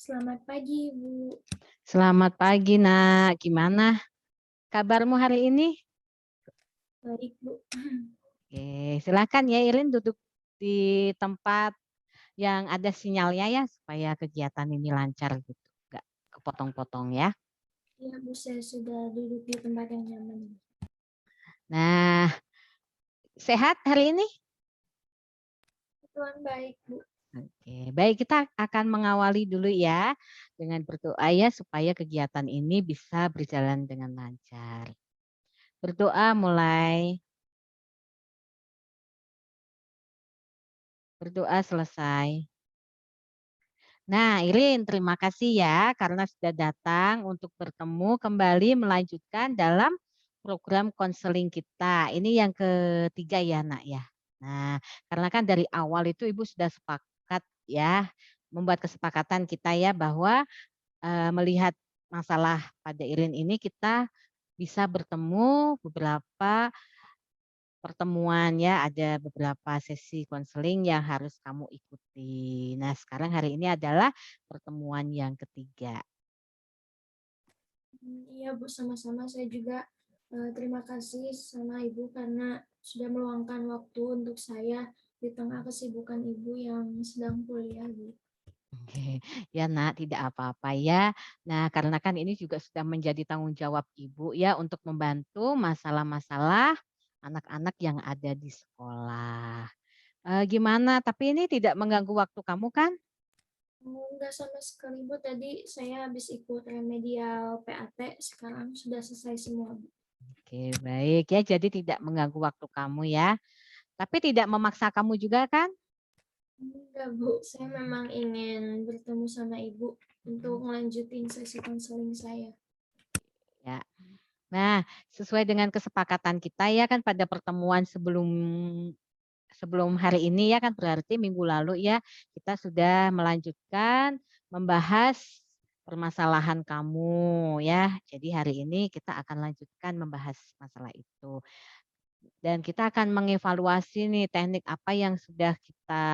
Selamat pagi, Bu. Selamat pagi, Nak. Gimana kabarmu hari ini? Baik, Bu. Oke, silakan ya Irin duduk di tempat yang ada sinyalnya ya supaya kegiatan ini lancar gitu, nggak kepotong-potong ya. Ya, Bu, saya sudah duduk di tempat yang nyaman. Nah, sehat hari ini? Tuhan baik, Bu. Oke, baik kita akan mengawali dulu ya dengan berdoa ya supaya kegiatan ini bisa berjalan dengan lancar. Berdoa mulai. Berdoa selesai. Nah, Irin, terima kasih ya karena sudah datang untuk bertemu kembali melanjutkan dalam program konseling kita. Ini yang ketiga ya, Nak ya. Nah, karena kan dari awal itu Ibu sudah sepakat ya, membuat kesepakatan kita ya bahwa melihat masalah pada Irin ini kita bisa bertemu beberapa pertemuan ya, ada beberapa sesi konseling yang harus kamu ikuti. Nah, sekarang hari ini adalah pertemuan yang ketiga. Iya, Bu, sama-sama. Saya juga terima kasih sama Ibu karena sudah meluangkan waktu untuk saya di tengah kesibukan Ibu yang sedang kuliah, Bu. Oke, ya Nak, tidak apa-apa ya. Nah, karena kan ini juga sudah menjadi tanggung jawab Ibu ya untuk membantu masalah-masalah anak-anak yang ada di sekolah. Gimana? Tapi ini tidak mengganggu waktu kamu kan? Enggak sama sekali, Bu. Tadi saya habis ikut remedial PAT, sekarang sudah selesai semua, Bu. Oke, baik ya. Jadi tidak mengganggu waktu kamu ya. Tapi tidak memaksa kamu juga kan? Enggak, Bu. Saya memang ingin bertemu sama Ibu untuk melanjutin sesi konseling saya. Ya. Nah, sesuai dengan kesepakatan kita ya kan pada pertemuan sebelum sebelum hari ini ya kan berarti minggu lalu ya kita sudah melanjutkan membahas permasalahan kamu ya. Jadi hari ini kita akan lanjutkan membahas masalah itu. Dan kita akan mengevaluasi nih teknik apa yang sudah kita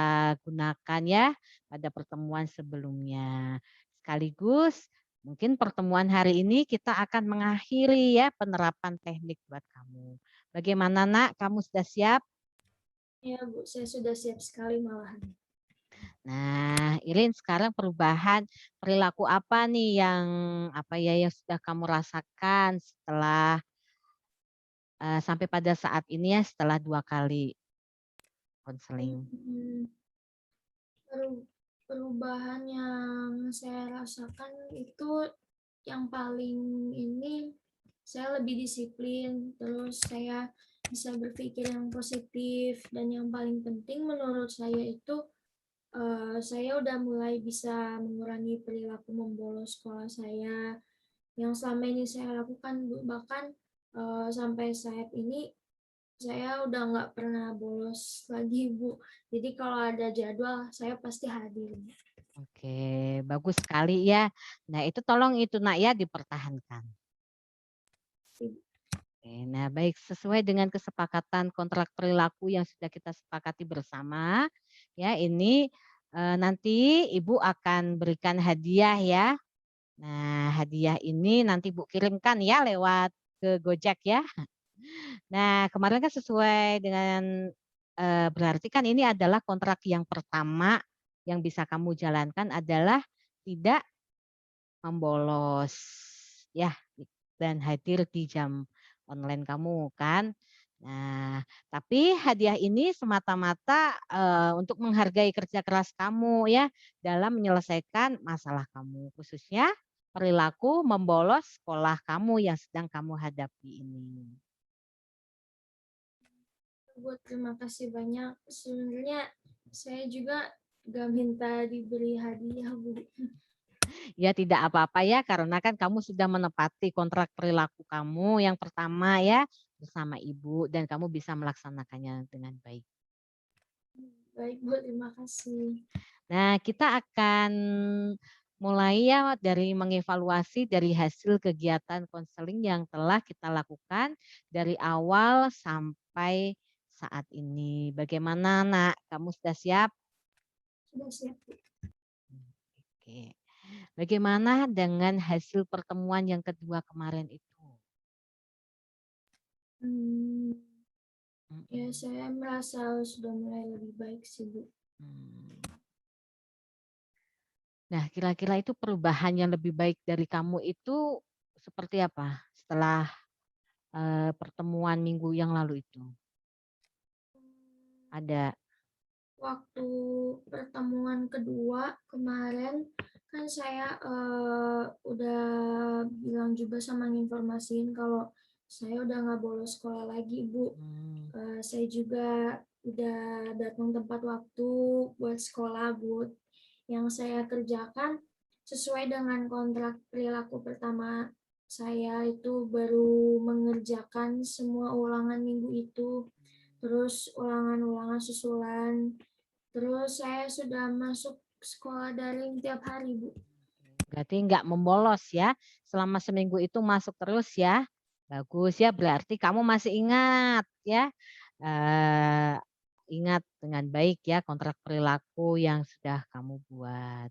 gunakan ya pada pertemuan sebelumnya. Sekaligus mungkin pertemuan hari ini kita akan mengakhiri ya penerapan teknik buat kamu. Bagaimana Nak, kamu sudah siap? Ya, Bu, saya sudah siap sekali malahan. Nah, Irin sekarang perubahan perilaku apa nih yang apa ya yang sudah kamu rasakan setelah sampai pada saat ini ya setelah 2 kali konseling? Hmm, Perubahan yang saya rasakan itu yang paling ini saya lebih disiplin, terus saya bisa berpikir yang positif, dan yang paling penting menurut saya itu saya udah mulai bisa mengurangi perilaku membolos sekolah saya yang selama ini saya lakukan, Bu. Bahkan sampai saat ini saya udah nggak pernah bolos lagi, Bu. Jadi kalau ada jadwal, saya pasti hadir. Oke, bagus sekali ya. Nah, itu tolong itu Nak ya dipertahankan. Oke, nah baik sesuai dengan kesepakatan kontrak perilaku yang sudah kita sepakati bersama, ya ini nanti Ibu akan berikan hadiah ya. Nah, hadiah ini nanti Bu kirimkan ya lewat ke Gojek ya. Nah, kemarin kan sesuai dengan berarti kan ini adalah kontrak yang pertama yang bisa kamu jalankan adalah tidak membolos ya dan hadir di jam online kamu kan. Nah, tapi hadiah ini semata-mata untuk menghargai kerja keras kamu ya dalam menyelesaikan masalah kamu khususnya perilaku membolos sekolah kamu yang sedang kamu hadapi ini. Bu, terima kasih banyak. Sebenarnya saya juga gak minta diberi hadiah, Bu. Ya tidak apa-apa ya karena kan kamu sudah menepati kontrak perilaku kamu yang pertama ya bersama ibu dan kamu bisa melaksanakannya dengan baik. Baik, Bu, terima kasih. Nah, kita akan mulai ya dari mengevaluasi dari hasil kegiatan konseling yang telah kita lakukan dari awal sampai saat ini. Bagaimana, Nak? Kamu sudah siap? Sudah siap, Bu. Oke. Bagaimana dengan hasil pertemuan yang kedua kemarin itu? Hmm, ya Mhm, saya merasa sudah mulai lebih baik sih, Bu. mmm. Nah, kira-kira itu perubahan yang lebih baik dari kamu itu seperti apa setelah, pertemuan minggu yang lalu itu? Ada? Waktu pertemuan kedua kemarin kan saya udah bilang juga sama nginformasiin kalau saya udah nggak bolos sekolah lagi, Bu. Mmm, Saya juga udah datang tepat waktu buat sekolah, Bu. Yang saya kerjakan sesuai dengan kontrak perilaku pertama saya itu baru mengerjakan semua ulangan minggu itu, terus ulangan-ulangan susulan. Terus saya sudah masuk sekolah daring tiap hari, Bu. berarti nggak membolos ya, selama seminggu itu masuk terus ya? Bagus ya, berarti kamu masih ingat ya, eee, ingat dengan baik ya kontrak perilaku yang sudah kamu buat.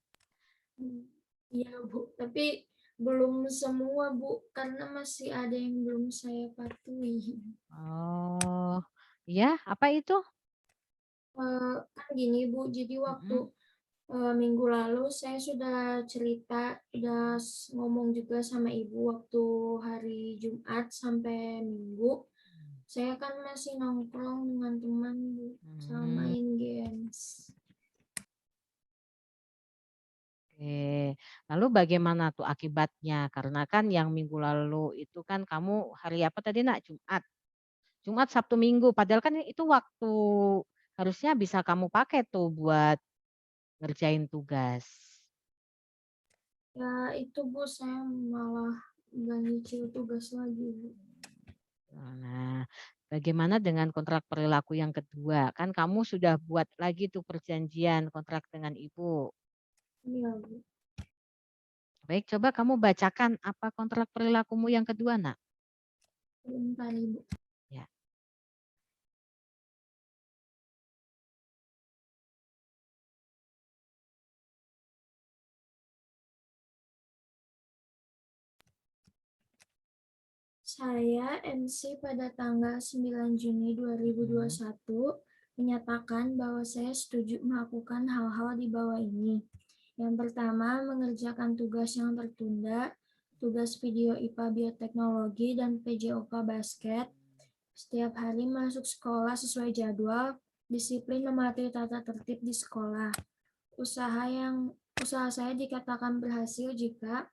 Hmm, iya, Bu. Tapi belum semua, Bu, karena masih ada yang belum saya patuhi. Oh, iya, apa itu? Kan gini, Bu, jadi waktu Mhm. minggu lalu saya sudah cerita, udah ngomong juga sama ibu waktu hari Jumat sampai Minggu. Saya kan masih nongkrong dengan teman, Bu, sama Mmm, main games. oke. Lalu bagaimana tuh akibatnya? Karena kan yang minggu lalu itu kan kamu hari apa tadi Nak? Jumat? Jumat, Sabtu, Minggu, padahal kan itu waktu harusnya bisa kamu pakai tuh buat ngerjain tugas. Ya itu, Bu, saya malah nggak nyicil tugas lagi, Bu. Nah, bagaimana dengan kontrak perilaku yang kedua? Kan kamu sudah buat lagi tuh perjanjian kontrak dengan ibu. Iya, Bu. Baik, coba kamu bacakan apa kontrak perilakumu yang kedua, Nak? Sebentar, Ibu. Ya. Saya MC pada tanggal 9 Juni Mhm. 2021 menyatakan bahwa saya setuju melakukan hal-hal di bawah ini. Yang pertama, mengerjakan tugas yang tertunda, tugas video IPA Bioteknologi dan PJOK Basket. Setiap hari masuk sekolah sesuai jadwal, disiplin mematuhi tata tertib di sekolah. Usaha yang usaha saya dikatakan berhasil jika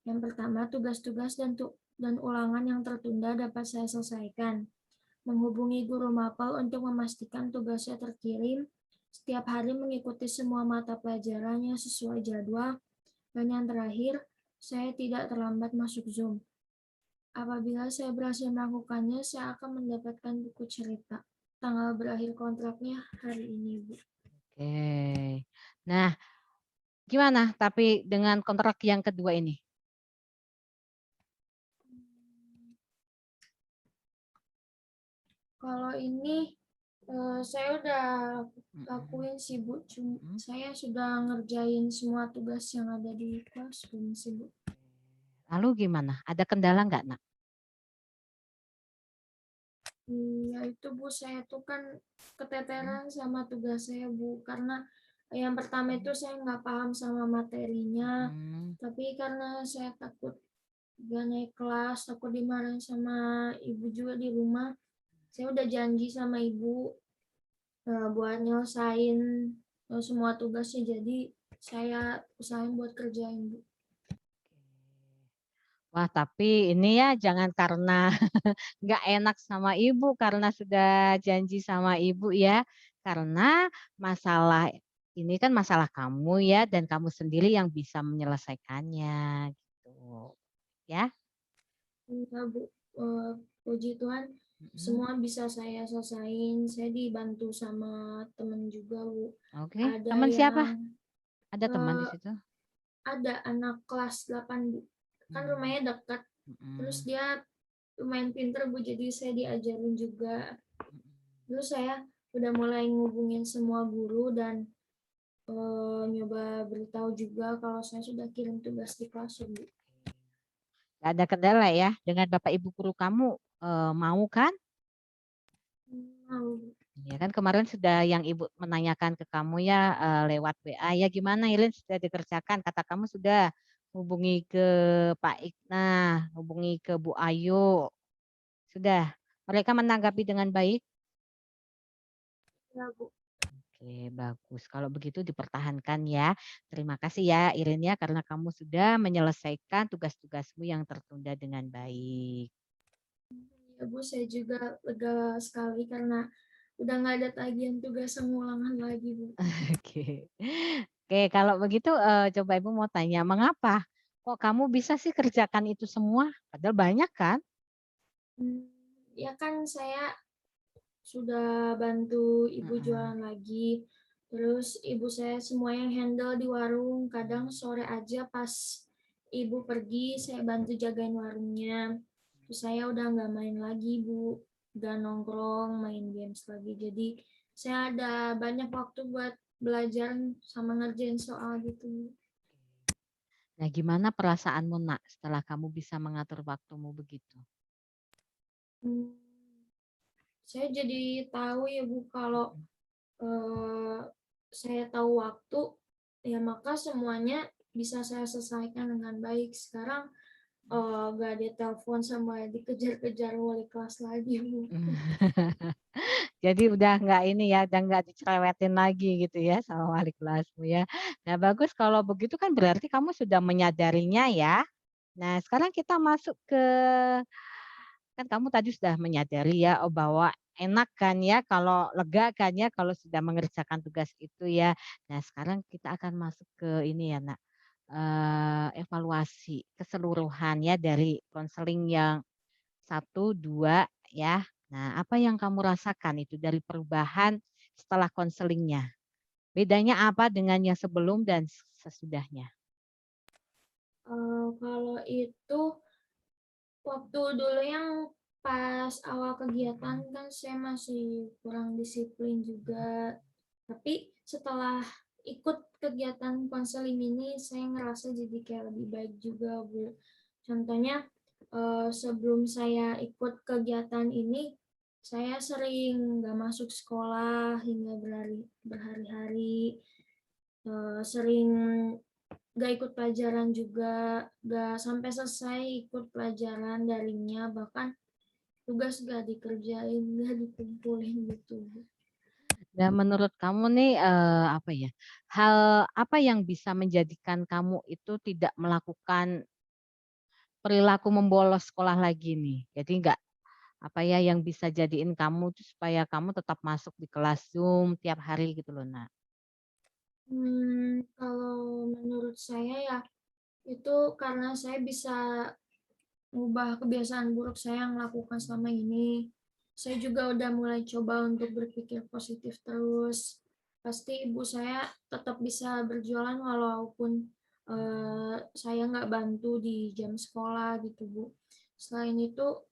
yang pertama, tugas-tugas dan ulangan yang tertunda dapat saya selesaikan. Menghubungi guru mapel untuk memastikan tugasnya terkirim. Setiap hari mengikuti semua mata pelajarannya sesuai jadwal. Dan yang terakhir, saya tidak terlambat masuk Zoom. Apabila saya berhasil melakukannya, saya akan mendapatkan buku cerita. Tanggal berakhir kontraknya hari ini, Bu. Oke. Nah, gimana tapi dengan kontrak yang kedua ini? Kalau ini saya udah Mhm, lakuin sih, Bu. mhm. Saya sudah ngerjain semua tugas yang ada di classroom sih, Bu. Lalu gimana? Ada kendala nggak, Nak? Ya itu, Bu, saya tuh kan Mhm. keteteran sama tugas saya, Bu. Karena yang pertama itu saya nggak paham sama materinya. Mhm. Tapi karena saya takut gak naik kelas, takut dimarahin sama ibu juga di rumah. Saya udah janji sama ibu buat nyelesain semua tugasnya. Jadi saya usahain buat kerjain, Bu. Wah, tapi ini ya jangan karena nggak enak sama ibu karena sudah janji sama ibu ya. Karena masalah ini kan masalah kamu ya dan kamu sendiri yang bisa menyelesaikannya gitu. Ya. Iya, Bu. Eh, Puji Tuhan, Mhm. semua bisa saya selesain. Saya dibantu sama temen juga, Bu. Oke, Ada teman siapa? yang Ada teman di eh, situ? ada anak kelas 8, Bu. Kan Mmm, rumahnya dekat. Terus mhm, dia lumayan pinter, Bu. Jadi saya diajarin juga. mhm. Terus saya udah mulai ngubungin semua guru dan nyoba beritahu juga kalau saya sudah kirim tugas di kelas ya, Bu. Nggak ada kendala ya dengan Bapak Ibu guru kamu, mau kan? Mau, Bu. Ya kan kemarin sudah yang Ibu menanyakan ke kamu ya, lewat WA ya, "Gimana Ilin sudah dikerjakan?" Kata kamu sudah hubungi ke Pak Ikna, hubungi ke Bu Ayu, sudah? Mereka menanggapi dengan baik? Ya, Bu. Oke, bagus. Kalau begitu dipertahankan ya. Terima kasih ya Irin ya, karena kamu sudah menyelesaikan tugas-tugasmu yang tertunda dengan baik. Ya, Bu, saya juga lega sekali karena udah nggak ada tagihan tugas pengulangan lagi, Bu. Oke. Oke, kalau begitu, coba Ibu mau tanya, mengapa kok kamu bisa sih kerjakan itu semua? Padahal banyak kan? Ya kan saya sudah bantu ibu Mhm. jualan lagi. Terus ibu saya semua yang handle di warung. Kadang sore aja pas ibu pergi, saya bantu jagain warungnya. Terus saya udah nggak main lagi, Bu. Udah nongkrong, main games lagi. Jadi saya ada banyak waktu buat belajar sama ngerjain soal gitu. Nah, gimana perasaanmu, Nak, setelah kamu bisa mengatur waktumu begitu? Hmm, saya jadi tahu ya, Bu, kalau Mhm. eee, saya tahu waktu, ya maka semuanya bisa saya selesaikan dengan baik. Sekarang, nggak ada telepon sama dikejar-kejar wali kelas lagi, Bu. Jadi udah nggak ini ya, udah nggak dicerewetin lagi gitu ya sama wali kelasmu ya. Nah bagus kalau begitu kan berarti kamu sudah menyadarinya ya. Nah sekarang kita masuk ke kan kamu tadi sudah menyadari ya, oh bahwa enak kan ya kalau lega kan ya kalau sudah mengerjakan tugas itu ya. Nah sekarang kita akan masuk ke ini ya Nak, evaluasi keseluruhan ya dari konseling yang satu 2 ya. Nah, apa yang kamu rasakan itu dari perubahan setelah konselingnya? Bedanya apa dengan yang sebelum dan sesudahnya? Kalau itu waktu dulu yang pas awal kegiatan kan saya masih kurang disiplin juga, tapi setelah ikut kegiatan konseling ini saya ngerasa jadi kayak lebih baik juga, Bu. Contohnya, sebelum saya ikut kegiatan ini, saya sering nggak masuk sekolah hingga berhari-hari, sering nggak ikut pelajaran juga, nggak sampai selesai ikut pelajaran daringnya, bahkan tugas nggak dikerjain, nggak dikumpulin gitu. Dan menurut kamu nih, apa ya, hal apa yang bisa menjadikan kamu itu tidak melakukan perilaku membolos sekolah lagi nih? Jadi nggak apa ya, yang bisa jadiin kamu tuh supaya kamu tetap masuk di kelas Zoom tiap hari gitu loh, Nak? Kalau menurut saya ya, itu karena saya bisa mengubah kebiasaan buruk saya yang melakukan selama ini. Saya juga udah mulai coba untuk berpikir positif terus. Pasti ibu saya tetap bisa berjualan walaupun saya nggak bantu di jam sekolah gitu, Bu. Selain itu,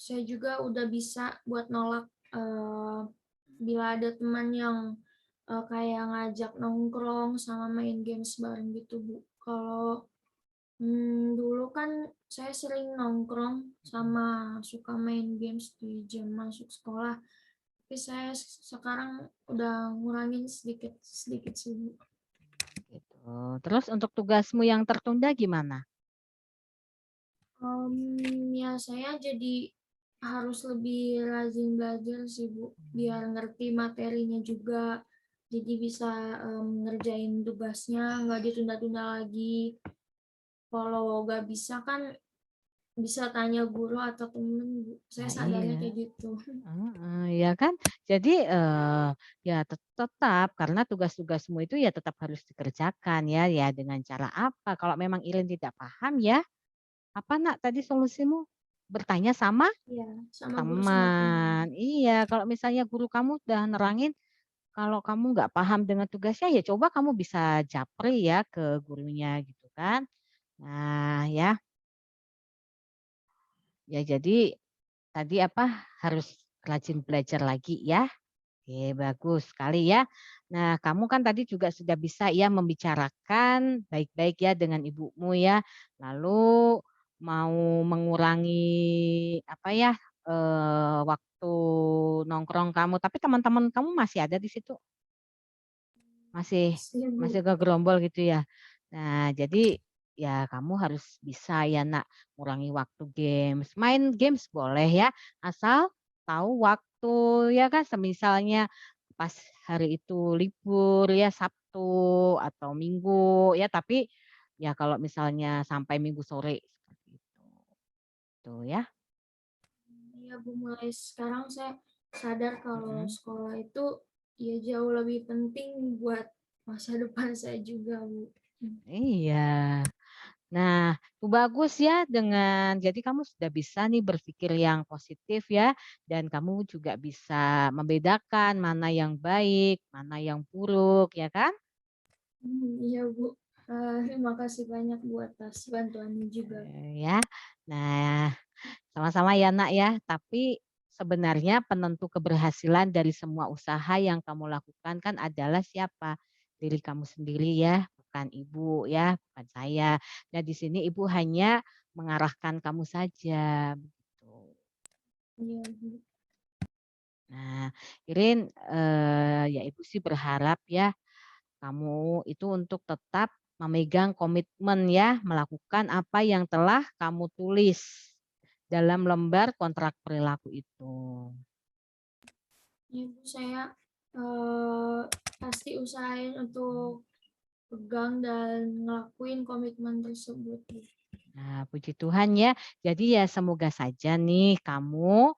saya juga udah bisa buat nolak bila ada teman yang kayak ngajak nongkrong sama main games bareng gitu, Bu. Kalau dulu kan saya sering nongkrong sama suka main games di jam masuk sekolah, tapi saya sekarang udah ngurangin sedikit-sedikit sih, Bu. Gitu. Terus untuk tugasmu yang tertunda gimana? Ya saya jadi harus lebih rajin belajar sih, Bu, biar ngerti materinya juga, jadi bisa, ngerjain tugasnya nggak ditunda-tunda lagi. Kalau nggak bisa kan bisa tanya guru atau temen, Bu, saya Nah sadarnya iya. kayak gitu. Heeh, ya kan? Jadi, ya tetap karena tugas-tugasmu itu ya tetap harus dikerjakan ya, ya dengan cara apa? Kalau memang Irin tidak paham ya, apa Nak tadi solusimu? Bertanya sama Iya, sama guru sama teman. teman. Iya, kalau misalnya guru kamu udah nerangin, kalau kamu nggak paham dengan tugasnya ya coba kamu bisa japri ya ke gurunya gitu kan. Nah ya, ya jadi tadi apa, harus rajin belajar lagi ya. Oke, bagus sekali ya. Nah, kamu kan tadi juga sudah bisa ya membicarakan baik-baik ya dengan ibumu ya. Lalu mau mengurangi apa ya, waktu nongkrong kamu, tapi teman-teman kamu masih ada di situ? Masih Pasti Bu. masih kegerombol gitu ya? Nah, jadi ya kamu harus bisa ya Nak, kurangi waktu games. Main games boleh ya, asal tahu waktu ya kan, semisalnya pas hari itu libur ya, Sabtu atau Minggu ya, tapi ya kalau misalnya sampai Minggu sore seperti itu, tuh ya. Iya Bu, mulai sekarang saya sadar kalau Mhm, sekolah itu ya jauh lebih penting buat masa depan saya juga Bu. iya. Nah, itu bagus ya jadi kamu sudah bisa nih berpikir yang positif ya, dan kamu juga bisa membedakan mana yang baik, mana yang buruk, ya kan? Iya Bu. Terima kasih banyak Bu atas bantuannya juga. Ya. Nah, sama-sama ya Nak ya, tapi sebenarnya penentu keberhasilan dari semua usaha yang kamu lakukan kan adalah siapa? Diri kamu sendiri ya, bukan ibu ya, bukan saya. Nah, di sini ibu hanya mengarahkan kamu saja, begitu. Iya Bu. Nah, Irin, ya Ibu sih berharap ya, kamu itu untuk tetap memegang komitmen ya, melakukan apa yang telah kamu tulis dalam lembar kontrak perilaku itu. Iya Bu, saya eh, pasti usahain untuk pegang dan ngelakuin komitmen tersebut Bu. Nah, puji Tuhan ya. Jadi ya semoga saja nih kamu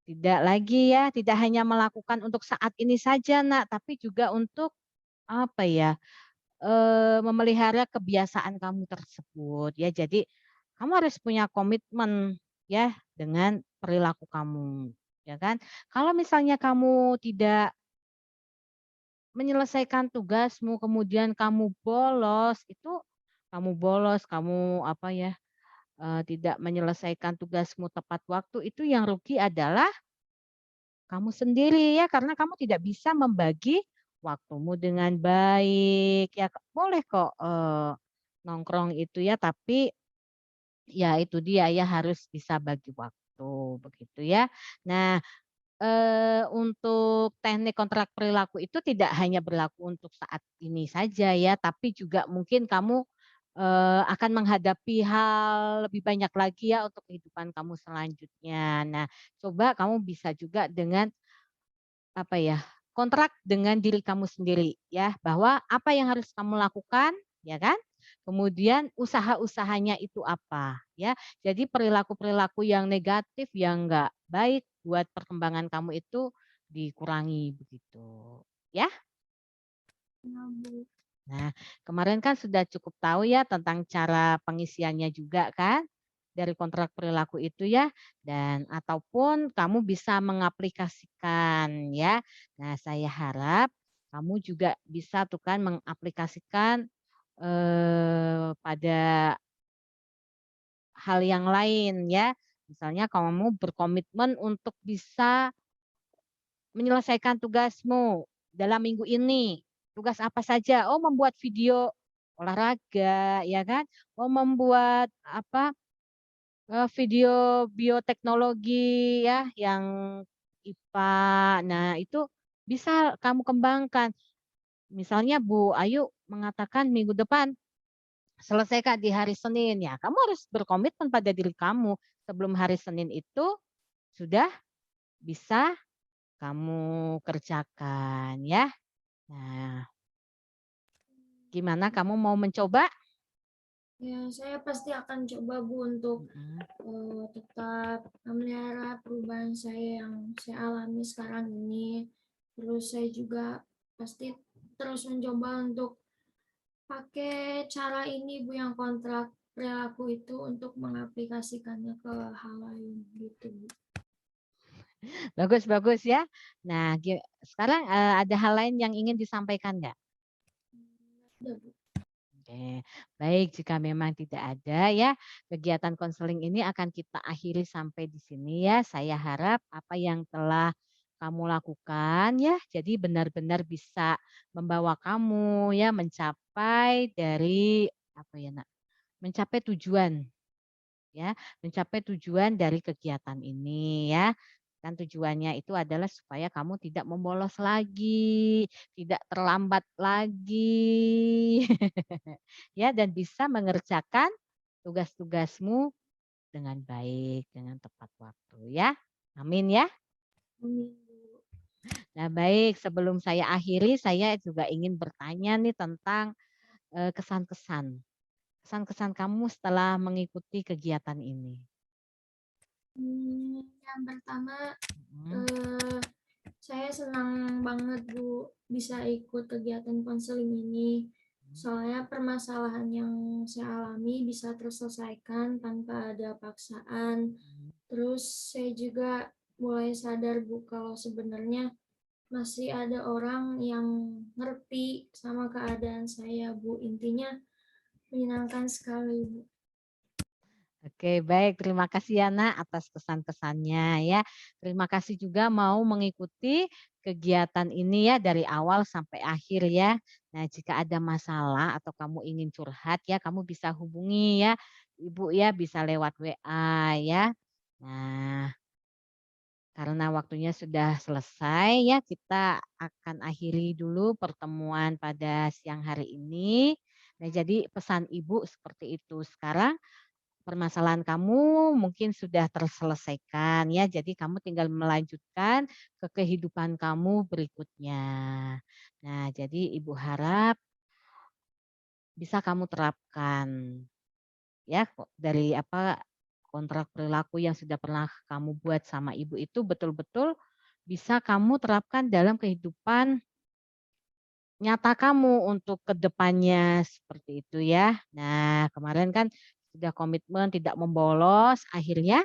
tidak lagi ya, tidak hanya melakukan untuk saat ini saja Nak, tapi juga untuk apa ya, memelihara kebiasaan kamu tersebut ya. Jadi kamu harus punya komitmen ya dengan perilaku kamu, ya kan. Kalau misalnya kamu tidak menyelesaikan tugasmu, kemudian kamu bolos, kamu apa ya, tidak menyelesaikan tugasmu tepat waktu, itu yang rugi adalah kamu sendiri ya, karena kamu tidak bisa membagi waktumu dengan baik, ya boleh kok, nongkrong itu ya, tapi ya itu dia ya harus bisa bagi waktu, begitu ya. Nah, untuk teknik kontrak perilaku itu tidak hanya berlaku untuk saat ini saja ya, tapi juga mungkin kamu, akan menghadapi hal lebih banyak lagi ya untuk kehidupan kamu selanjutnya. Nah, coba kamu bisa juga dengan apa ya, kontrak dengan diri kamu sendiri ya, bahwa apa yang harus kamu lakukan, ya kan? Kemudian usaha-usahanya itu apa, ya. Jadi perilaku-perilaku yang negatif, yang enggak baik buat perkembangan kamu itu dikurangi begitu, ya. Ya Bu. Nah, kemarin kan sudah cukup tahu ya tentang cara pengisiannya juga kan, dari kontrak perilaku itu ya, dan ataupun kamu bisa mengaplikasikan ya. Nah, saya harap kamu juga bisa tuh kan mengaplikasikan, pada hal yang lain ya. Misalnya kamu berkomitmen untuk bisa menyelesaikan tugasmu dalam minggu ini. Tugas apa saja? Oh, membuat video olahraga, ya kan? Oh, membuat apa, video bioteknologi ya, yang IPA. Nah, itu bisa kamu kembangkan. Misalnya Bu Ayu mengatakan minggu depan selesaikan di hari Senin, ya kamu harus berkomitmen pada diri kamu. Sebelum hari Senin itu sudah bisa kamu kerjakan ya. Nah, gimana kamu mau mencoba? Ya, saya pasti akan coba Bu untuk Mhm. tetap memelihara perubahan saya yang saya alami sekarang ini. Terus saya juga pasti terus mencoba untuk pakai cara ini Bu yang kontrak perilaku itu untuk mengaplikasikannya ke hal lain gitu Bu. Bagus bagus ya. Nah, sekarang, ada hal lain yang ingin disampaikan nggak? Udah Bu. Oke, baik jika memang tidak ada ya, kegiatan konseling ini akan kita akhiri sampai di sini ya. Saya harap apa yang telah kamu lakukan ya, jadi benar-benar bisa membawa kamu ya mencapai dari apa ya Nak, mencapai tujuan ya, mencapai tujuan dari kegiatan ini ya. Kan tujuannya itu adalah supaya kamu tidak membolos lagi, tidak terlambat lagi. Ya, dan bisa mengerjakan tugas-tugasmu dengan baik, dengan tepat waktu ya. Amin ya. Amin, Bu. Nah, baik, sebelum saya akhiri, saya juga ingin bertanya nih tentang, kesan-kesan. Kesan-kesan kamu setelah mengikuti kegiatan ini? Yang pertama, Mhm, eee, saya senang banget, Bu, bisa ikut kegiatan konseling ini. Soalnya permasalahan yang saya alami bisa terselesaikan tanpa ada paksaan. mhm. Terus saya juga mulai sadar, Bu, kalau sebenarnya masih ada orang yang ngerti sama keadaan saya, Bu. Intinya menyenangkan sekali, Bu. Oke, baik. Terima kasih ya, Nak, atas kesan-kesannya ya. Terima kasih juga mau mengikuti kegiatan ini ya dari awal sampai akhir ya. Nah, jika ada masalah atau kamu ingin curhat ya, kamu bisa hubungi ya Ibu ya, bisa lewat WA ya. Nah, karena waktunya sudah selesai ya, kita akan akhiri dulu pertemuan pada siang hari ini. Nah, jadi pesan Ibu seperti itu. Sekarang permasalahan kamu mungkin sudah terselesaikan ya, jadi kamu tinggal melanjutkan ke kehidupan kamu berikutnya. Nah, jadi Ibu harap bisa kamu terapkan ya dari apa, kontrak perilaku yang sudah pernah kamu buat sama Ibu itu betul-betul bisa kamu terapkan dalam kehidupan nyata kamu untuk ke depannya, seperti itu ya. Nah, kemarin kan sudah komitmen tidak membolos, akhirnya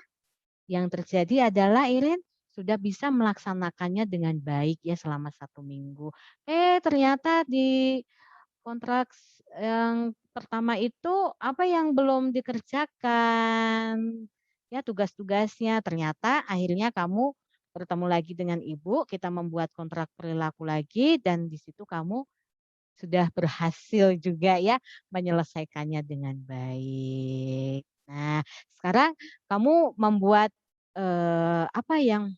yang terjadi adalah Irin sudah bisa melaksanakannya dengan baik ya selama 1 minggu. Ternyata di kontrak yang pertama itu apa yang belum dikerjakan, ya tugas-tugasnya. Ternyata akhirnya kamu bertemu lagi dengan ibu, kita membuat kontrak perilaku lagi dan di situ kamu sudah berhasil juga ya menyelesaikannya dengan baik. Nah, sekarang kamu membuat, apa yang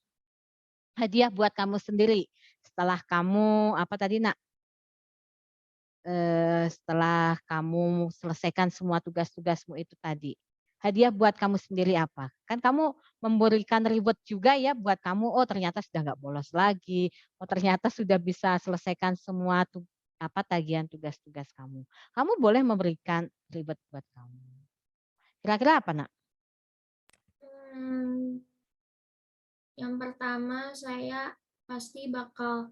hadiah buat kamu sendiri setelah kamu apa tadi Nak, setelah kamu selesaikan semua tugas-tugasmu itu tadi. Hadiah buat kamu sendiri apa? Kan kamu memberikan reward juga ya buat kamu, oh ternyata sudah nggak bolos lagi, oh ternyata sudah bisa selesaikan semua apa, tagihan tugas-tugas kamu. Kamu boleh memberikan reward buat kamu. Kira-kira apa, Nak? Mmm, yang pertama saya pasti bakal,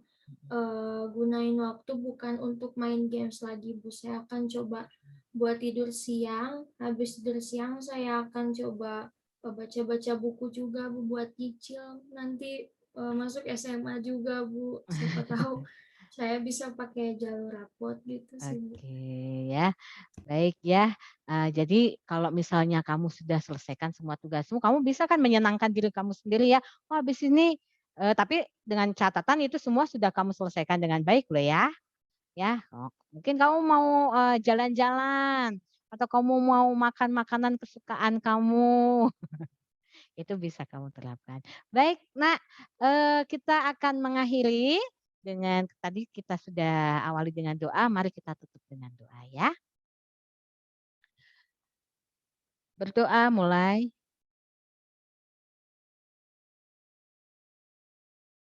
gunain waktu bukan untuk main games lagi, Bu. Saya akan coba buat tidur siang, habis tidur siang saya akan coba, baca-baca buku juga, Bu, buat nyicil nanti, masuk SMA juga, Bu. Siapa tahu saya bisa pakai jalur rapot gitu sih, Bu. Oke ya. Baik ya, jadi kalau misalnya kamu sudah selesaikan semua tugasmu, kamu bisa kan menyenangkan diri kamu sendiri ya, "Oh habis ini" tapi dengan catatan itu semua sudah kamu selesaikan dengan baik loh ya, mungkin kamu mau, jalan-jalan atau kamu mau makan makanan kesukaan kamu, itu bisa kamu terapkan. Baik Nak, kita akan mengakhiri dengan tadi kita sudah awali dengan doa, mari kita tutup dengan doa ya. Berdoa mulai.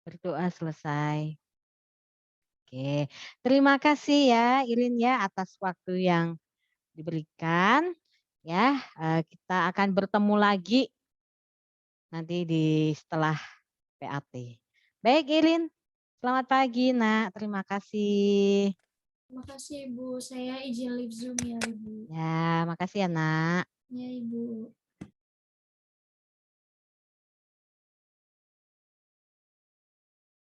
Berdoa selesai. Oke, terima kasih ya Irin ya atas waktu yang diberikan ya, kita akan bertemu lagi nanti di setelah PAT. Baik Irin, selamat pagi Nak, terima kasih. Terima kasih, Ibu. Saya izin live Zoom ya, Ibu. Ya, makasih ya Nak. Ya, Ibu.